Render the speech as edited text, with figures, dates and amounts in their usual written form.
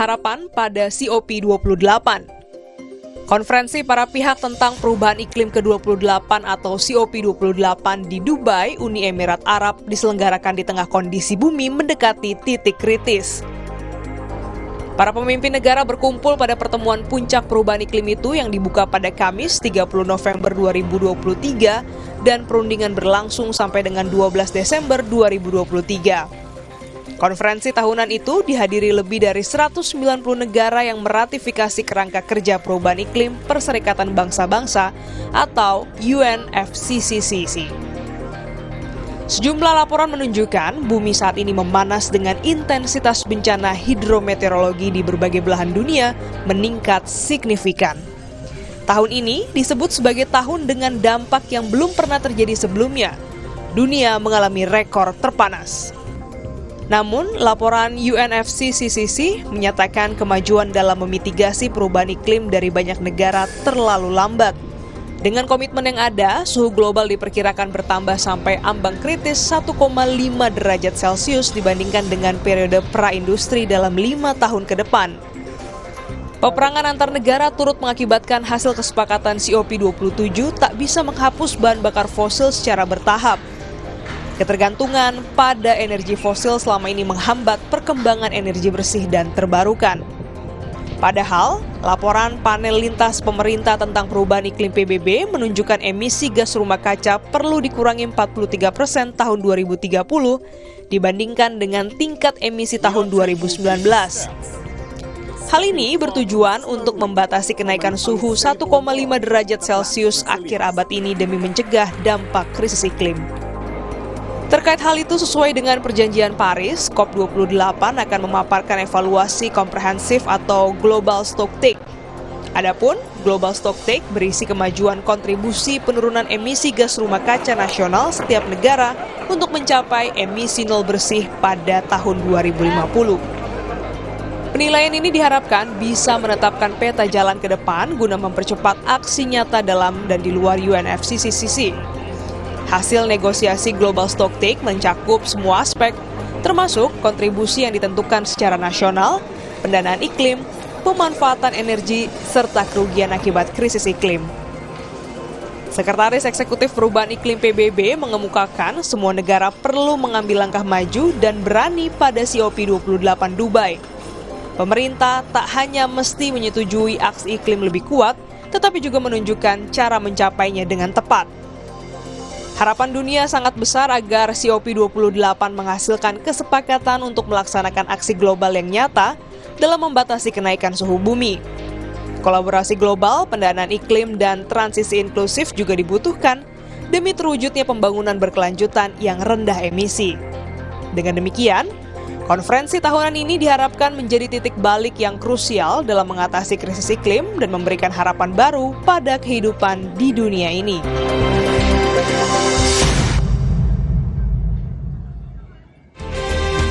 harapan pada COP28. Konferensi para pihak tentang perubahan iklim ke-28 atau COP28 di Dubai, Uni Emirat Arab, diselenggarakan di tengah kondisi bumi mendekati titik kritis. Para pemimpin negara berkumpul pada pertemuan puncak perubahan iklim itu yang dibuka pada Kamis 30 November 2023 dan perundingan berlangsung sampai dengan 12 Desember 2023. Konferensi tahunan itu dihadiri lebih dari 190 negara yang meratifikasi kerangka kerja perubahan iklim Perserikatan Bangsa-Bangsa atau UNFCCC. Sejumlah laporan menunjukkan bumi saat ini memanas dengan intensitas bencana hidrometeorologi di berbagai belahan dunia meningkat signifikan. Tahun ini disebut sebagai tahun dengan dampak yang belum pernah terjadi sebelumnya. Dunia mengalami rekor terpanas. Namun, laporan UNFCCC menyatakan kemajuan dalam memitigasi perubahan iklim dari banyak negara terlalu lambat. Dengan komitmen yang ada, suhu global diperkirakan bertambah sampai ambang kritis 1,5 derajat Celcius dibandingkan dengan periode pra-industri dalam 5 tahun ke depan. Peperangan antar negara turut mengakibatkan hasil kesepakatan COP27 tak bisa menghapus bahan bakar fosil secara bertahap. Ketergantungan pada energi fosil selama ini menghambat perkembangan energi bersih dan terbarukan. Padahal, laporan panel lintas pemerintah tentang perubahan iklim PBB menunjukkan emisi gas rumah kaca perlu dikurangi 43% tahun 2030 dibandingkan dengan tingkat emisi tahun 2019. Hal ini bertujuan untuk membatasi kenaikan suhu 1,5 derajat Celcius akhir abad ini demi mencegah dampak krisis iklim. Terkait hal itu, sesuai dengan perjanjian Paris, COP28 akan memaparkan evaluasi komprehensif atau Global Stocktake. Adapun Global Stocktake berisi kemajuan kontribusi penurunan emisi gas rumah kaca nasional setiap negara untuk mencapai emisi nol bersih pada tahun 2050. Penilaian ini diharapkan bisa menetapkan peta jalan ke depan guna mempercepat aksi nyata dalam dan di luar UNFCCC. Hasil negosiasi Global Stocktake mencakup semua aspek, termasuk kontribusi yang ditentukan secara nasional, pendanaan iklim, pemanfaatan energi, serta kerugian akibat krisis iklim. Sekretaris Eksekutif Perubahan Iklim PBB mengemukakan semua negara perlu mengambil langkah maju dan berani pada COP28 Dubai. Pemerintah tak hanya mesti menyetujui aksi iklim lebih kuat, tetapi juga menunjukkan cara mencapainya dengan tepat. Harapan dunia sangat besar agar COP28 menghasilkan kesepakatan untuk melaksanakan aksi global yang nyata dalam membatasi kenaikan suhu bumi. Kolaborasi global, pendanaan iklim, dan transisi inklusif juga dibutuhkan demi terwujudnya pembangunan berkelanjutan yang rendah emisi. Dengan demikian, konferensi tahunan ini diharapkan menjadi titik balik yang krusial dalam mengatasi krisis iklim dan memberikan harapan baru pada kehidupan di dunia ini.